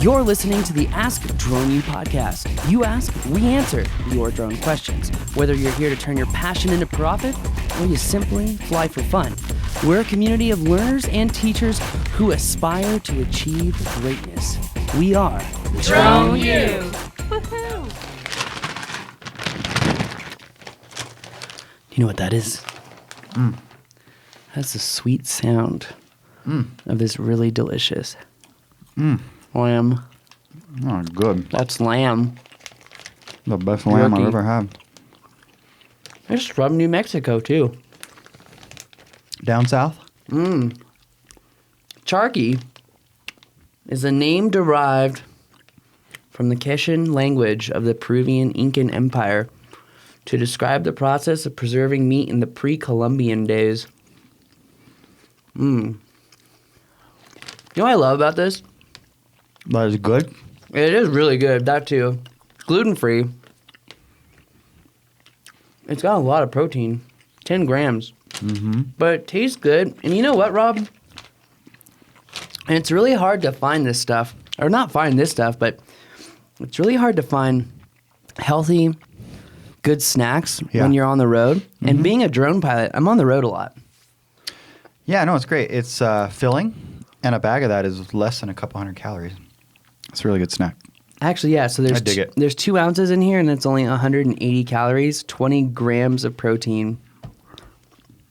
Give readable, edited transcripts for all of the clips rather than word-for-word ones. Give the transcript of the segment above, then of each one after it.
You're listening to the Ask Drone U podcast. You ask, we answer your drone questions. Whether you're here to turn your passion into profit or you simply fly for fun, we're a community of learners and teachers who aspire to achieve greatness. We are Drone U. Woohoo! You know what that is? That's the sweet sound of this really delicious lamb. Oh, good. That's lamb. The best lamb I've Jerky. ever had. It's from New Mexico, too. Down south? Charqui is a name derived from the Quechan language of the Peruvian Incan Empire to describe the process of preserving meat in the pre-Columbian days. You know what I love about this? That is good. It is really good, that too. Gluten-free. It's got a lot of protein, 10 grams. But it tastes good. And you know what, Rob? And it's really hard to find this stuff. Or not find this stuff, but it's really hard to find healthy, good snacks when you're on the road. And being a drone pilot, I'm on the road a lot. Yeah, no, it's great. It's filling, and a bag of that is less than a couple hundred calories. It's a really good snack. Actually, yeah, so I dig it. there's 2 ounces in here, and it's only 180 calories, 20 grams of protein.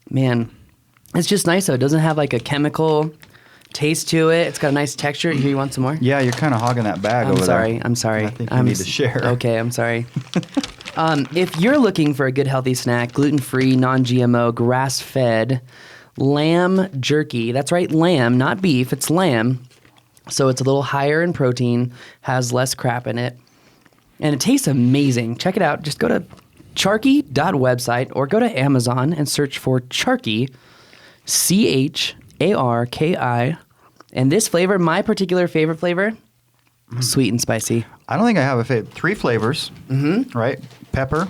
Man, it's just nice, though. It doesn't have, like, a chemical taste to it. It's got a nice texture. Here, you want some more? Yeah, you're kind of hogging that bag over there. I'm sorry. I think you need to share. Okay, I'm sorry. If you're looking for a good healthy snack, gluten-free, non-GMO, grass-fed, lamb jerky, that's right, lamb, not beef, it's lamb. So it's a little higher in protein, has less crap in it, and it tastes amazing. Check it out. Just go to charqui.website or go to Amazon and search for Charqui, Charki. And this flavor, my particular favorite flavor, sweet and spicy. I don't think I have a favorite. 3 flavors, right? Pepper,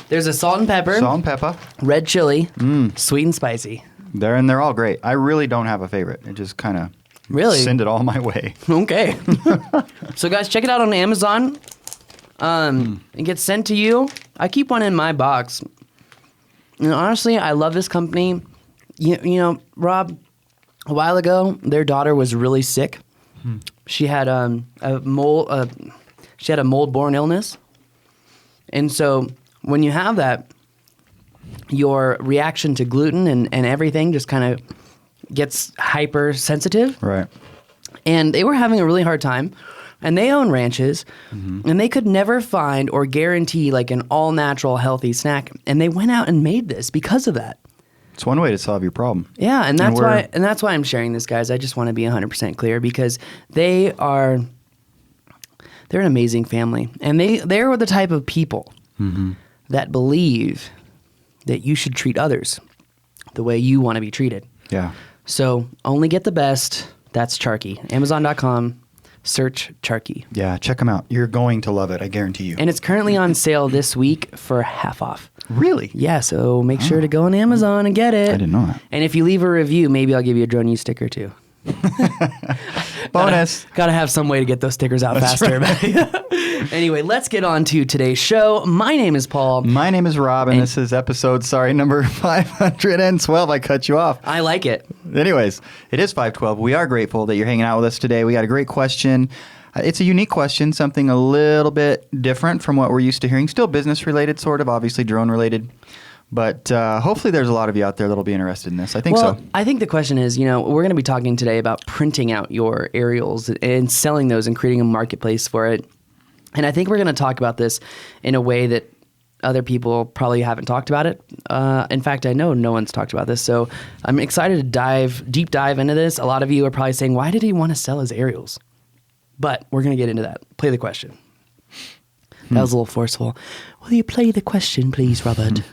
There's a salt and pepper, salt and pepper. red chili, sweet and spicy. They're all great. I really don't have a favorite. It just kind of send it all my way. Okay. So guys, check it out on Amazon. It gets sent to you. I keep one in my box. And honestly, I love this company. You know, Rob, a while ago, their daughter was really sick. She had a mold-borne illness. And so when you have that, your reaction to gluten and everything just kind of gets hypersensitive. Right. And they were having a really hard time. And they own ranches. And they could never find or guarantee like an all-natural healthy snack. And they went out and made this because of that. It's one way to solve your problem. Yeah, and that's why I'm sharing this, guys. I just want to be 100% clear because they're an amazing family. And they're the type of people that believe that you should treat others the way you want to be treated. Yeah. So only get the best. That's Charqui. Amazon.com. Search Charqui. Yeah, check them out. You're going to love it. I guarantee you. And it's currently on sale this week for half off. Really? Yeah, so make sure to go on Amazon and get it. I didn't know that. And if you leave a review, maybe I'll give you a Drone U sticker too. Bonus. Gotta have some way to get those stickers out faster. Anyway, let's get on to today's show. My name is Paul. My name is Rob, and this is episode, number 512. I cut you off. I like it. Anyways, it is 512. We are grateful that you're hanging out with us today. We got a great question. It's a unique question, something a little bit different from what we're used to hearing. Still business related, sort of, obviously drone related. But hopefully there's a lot of you out there that'll be interested in this. I think so. I think the question is, we're going to be talking today about printing out your aerials and selling those and creating a marketplace for it. And I think we're going to talk about this in a way that other people probably haven't talked about it. In fact, I know no one's talked about this. So I'm excited to deep dive into this. A lot of you are probably saying, why did he want to sell his aerials? But we're going to get into that. Play the question. That was a little forceful. Will you play the question, please, Robert?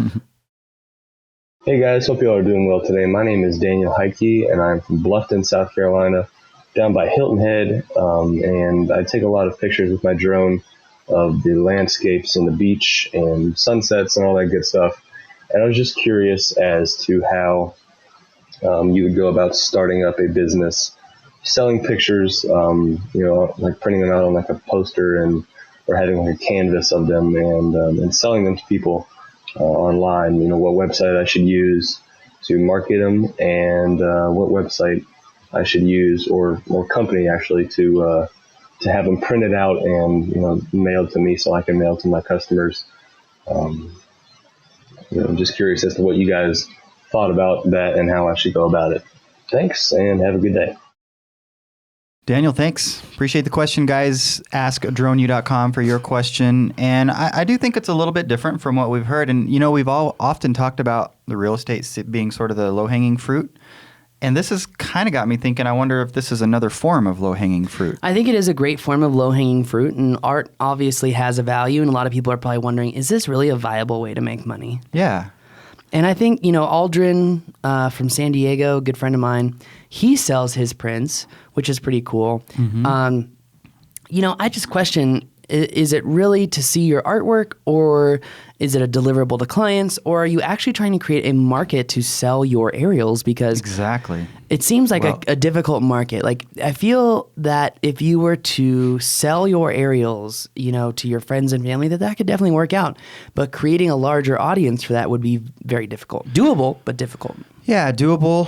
Hey guys, hope you all are doing well today. My name is Daniel Heike, and I'm from Bluffton, South Carolina, down by Hilton Head, and I take a lot of pictures with my drone of the landscapes and the beach and sunsets and all that good stuff. And I was just curious as to how you would go about starting up a business selling pictures, like printing them out on like a poster and or having like a canvas of them and selling them to people online. What website I should use to market them and what website I should use or company actually to have them printed out and mailed to me so I can mail to my customers. I'm just curious as to what you guys thought about that and how I should go about it. Thanks, and have a good day. Daniel, thanks. Appreciate the question, guys. AskDroneU.com for your question. And I do think it's a little bit different from what we've heard. And, we've all often talked about the real estate being sort of the low-hanging fruit. And this has kind of got me thinking, I wonder if this is another form of low-hanging fruit. I think it is a great form of low-hanging fruit, and art obviously has a value, and a lot of people are probably wondering, is this really a viable way to make money? Yeah. And I think, Aldrin from San Diego, good friend of mine, he sells his prints, which is pretty cool. Mm-hmm. I just question, is it really to see your artwork, or is it a deliverable to clients, or are you actually trying to create a market to sell your aerials? Because exactly, it seems like a difficult market. Like, I feel that if you were to sell your aerials, to your friends and family, that could definitely work out. But creating a larger audience for that would be very difficult. Doable, but difficult. Yeah, doable.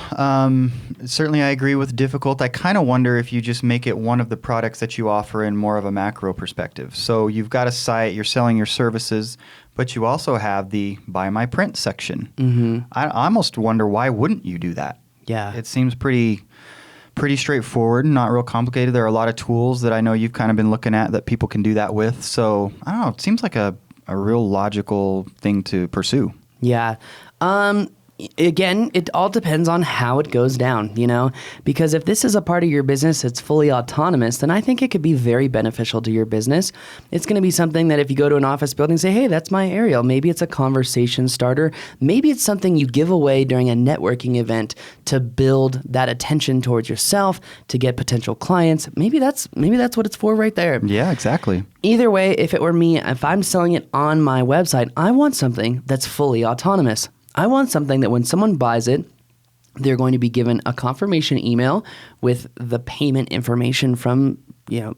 Certainly I agree with difficult. I kind of wonder if you just make it one of the products that you offer in more of a macro perspective. So you've got a site, you're selling your services, but you also have the Buy My Print section. Mm-hmm. I almost wonder, why wouldn't you do that? Yeah. It seems pretty straightforward, not real complicated. There are a lot of tools that I know you've kind of been looking at that people can do that with. So, I don't know, it seems like a real logical thing to pursue. Yeah. Again, it all depends on how it goes down, because if this is a part of your business that's fully autonomous, then I think it could be very beneficial to your business. It's going to be something that if you go to an office building and say, hey, that's my aerial, maybe it's a conversation starter. Maybe it's something you give away during a networking event to build that attention towards yourself, to get potential clients. Maybe that's what it's for right there. Yeah, exactly. Either way, if it were me, if I'm selling it on my website, I want something that's fully autonomous. I want something that when someone buys it, they're going to be given a confirmation email with the payment information from,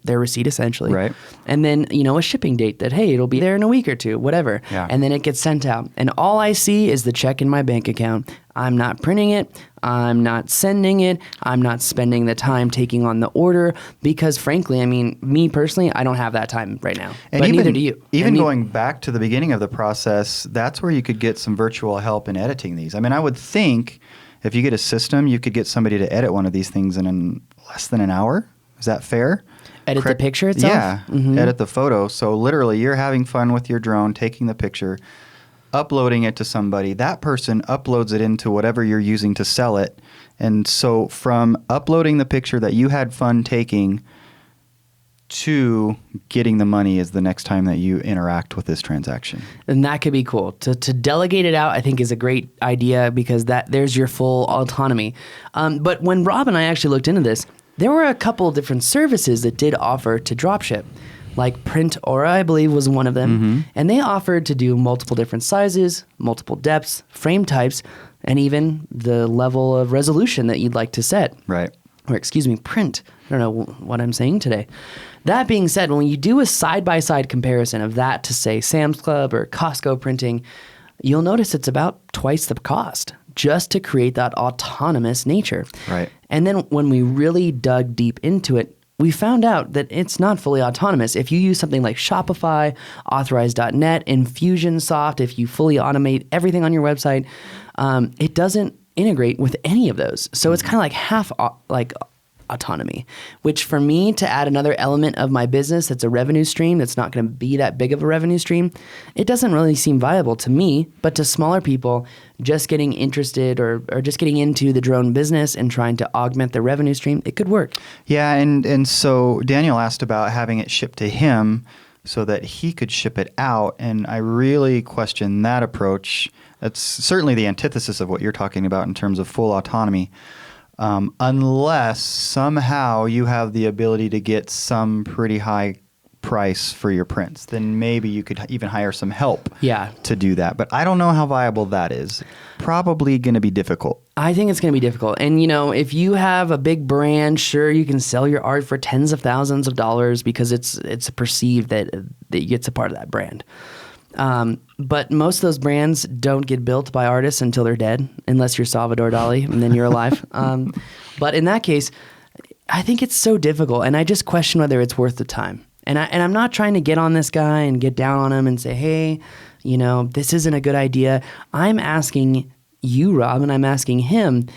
their receipt essentially. Right. And then, a shipping date that, hey, it'll be there in a week or two, whatever. Yeah. And then it gets sent out. And all I see is the check in my bank account. I'm not printing it. I'm not sending it. I'm not spending the time taking on the order because, frankly, me personally, I don't have that time right now. And but neither do you. Even going back to the beginning of the process, that's where you could get some virtual help in editing these. I would think if you get a system, you could get somebody to edit one of these things in less than an hour. Is that fair? Edit the picture itself? Yeah, edit the photo. So literally you're having fun with your drone, taking the picture, uploading it to somebody. That person uploads it into whatever you're using to sell it. And so from uploading the picture that you had fun taking to getting the money is the next time that you interact with this transaction. And that could be cool. To delegate it out, I think, is a great idea because there's your full autonomy. But when Rob and I actually looked into this, there were a couple of different services that did offer to dropship. Like Print Aura, I believe, was one of them. Mm-hmm. And they offered to do multiple different sizes, multiple depths, frame types, and even the level of resolution that you'd like to set. Right. Or, print. I don't know what I'm saying today. That being said, when you do a side-by-side comparison of that to, say, Sam's Club or Costco printing, you'll notice it's about twice the cost just to create that autonomous nature. Right. And then when we really dug deep into it, we found out that it's not fully autonomous. If you use something like Shopify, Authorize.net, Infusionsoft, if you fully automate everything on your website, it doesn't integrate with any of those. So it's kind of like half autonomy, which for me to add another element of my business that's a revenue stream that's not going to be that big of a revenue stream, it doesn't really seem viable to me, but to smaller people just getting interested or just getting into the drone business and trying to augment their revenue stream, it could work. Yeah, and so Daniel asked about having it shipped to him so that he could ship it out, and I really question that approach. That's certainly the antithesis of what you're talking about in terms of full autonomy. Unless somehow you have the ability to get some pretty high price for your prints, then maybe you could even hire some help Yeah. to do that. But I don't know how viable that is. Probably going to be difficult. I think it's going to be difficult. And, if you have a big brand, sure, you can sell your art for tens of thousands of dollars because it's perceived that it's a part of that brand. But most of those brands don't get built by artists until they're dead, unless you're Salvador Dali, and then you're alive. But in that case, I think it's so difficult, and I just question whether it's worth the time. And I'm not trying to get on this guy and get down on him and say, hey, this isn't a good idea. I'm asking you, Rob, and I'm asking him,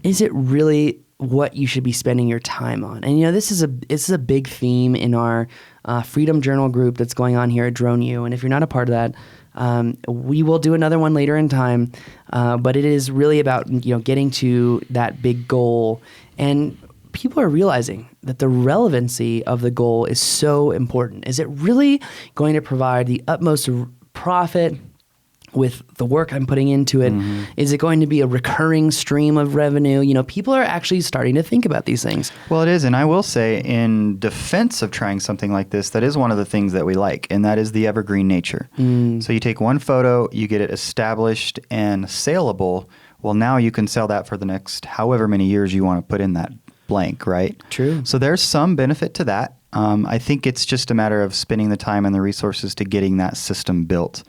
is it really what you should be spending your time on? And this is a big theme in our Freedom Journal group that's going on here at Drone U. And if you're not a part of that, we will do another one later in time. But it is really about getting to that big goal, and people are realizing that the relevancy of the goal is so important. Is it really going to provide the utmost profit with the work I'm putting into it? Mm-hmm. Is it going to be a recurring stream of revenue? People are actually starting to think about these things. Well, it is. And I will say, in defense of trying something like this, that is one of the things that we like, and that is the evergreen nature. So you take one photo, you get it established and saleable. Well, now you can sell that for the next however many years you want to put in that blank, right? True. So there's some benefit to that. I think it's just a matter of spending the time and the resources to getting that system built.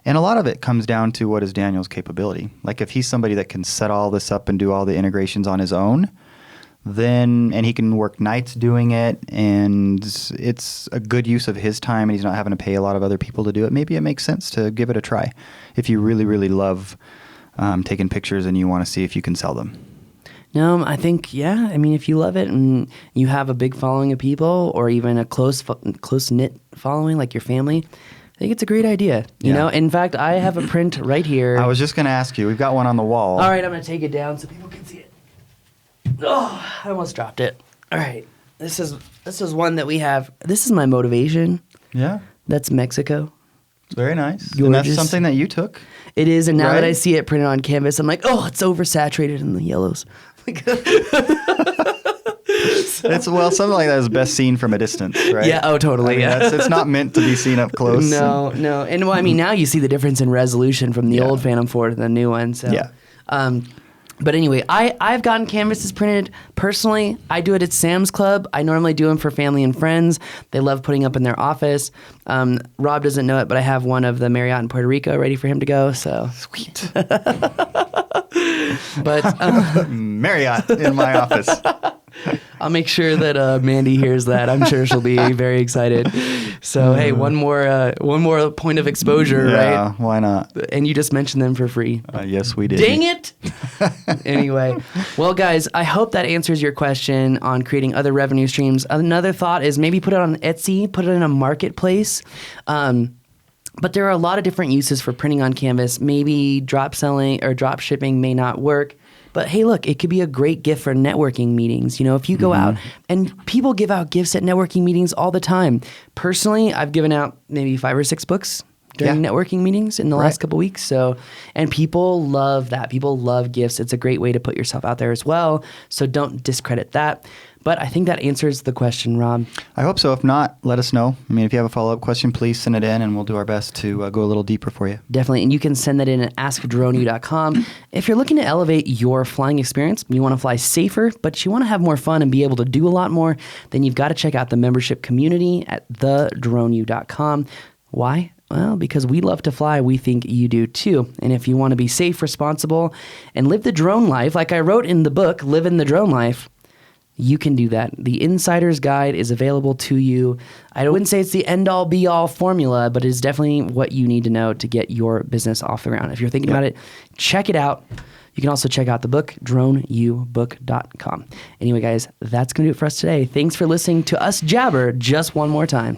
And a lot of it comes down to what is Daniel's capability. Like if he's somebody that can set all this up and do all the integrations on his own, and he can work nights doing it, and it's a good use of his time, and he's not having to pay a lot of other people to do it, maybe it makes sense to give it a try if you really, really love taking pictures and you want to see if you can sell them. No, I think, if you love it and you have a big following of people, or even a close-knit following like your family, I think it's a great idea. You know, in fact, I have a print right here. I was just going to ask you. We've got one on the wall. All right, I'm going to take it down so people can see it. Oh, I almost dropped it. All right, this is one that we have. This is my motivation. Yeah, that's Mexico. It's very nice. Gorgeous. And that's something that you took. It is, and now that I see it printed on canvas, I'm like, oh, it's oversaturated in the yellows. Something like that is best seen from a distance, right? Yeah, oh, totally. It's not meant to be seen up close. No. And now you see the difference in resolution from the old Phantom 4 to the new one. So. Yeah. But anyway, I've gotten canvases printed. Personally, I do it at Sam's Club. I normally do them for family and friends. They love putting up in their office. Rob doesn't know it, but I have one of the Marriott in Puerto Rico ready for him to go. So sweet. But Marriott in my office. I'll make sure that Mandy hears that. I'm sure she'll be very excited. So hey, one more point of exposure, right? Yeah, why not? And you just mentioned them for free. Yes, we did. Dang it! Anyway, well, guys, I hope that answers your question on creating other revenue streams. Another thought is maybe put it on Etsy, put it in a marketplace. But there are a lot of different uses for printing on canvas. Maybe drop selling or drop shipping may not work. But hey, look, it could be a great gift for networking meetings. If you go out, and people give out gifts at networking meetings all the time. Personally, I've given out maybe 5 or 6 books during networking meetings in the last couple weeks. So, and people love that. People love gifts. It's a great way to put yourself out there as well. So don't discredit that. But I think that answers the question, Rob. I hope so. If not, let us know. If you have a follow-up question, please send it in, and we'll do our best to go a little deeper for you. Definitely. And you can send that in at askdroneu.com. If you're looking to elevate your flying experience, you want to fly safer, but you want to have more fun and be able to do a lot more, then you've got to check out the membership community at thedroneu.com. Why? Well, because we love to fly, we think you do too. And if you want to be safe, responsible, and live the drone life, like I wrote in the book, Living the Drone Life, you can do that. The Insider's Guide is available to you. I wouldn't say it's the end-all, be-all formula, but it is definitely what you need to know to get your business off the ground. If you're thinking about it, check it out. You can also check out the book, droneubook.com. Anyway, guys, that's going to do it for us today. Thanks for listening to us jabber just one more time.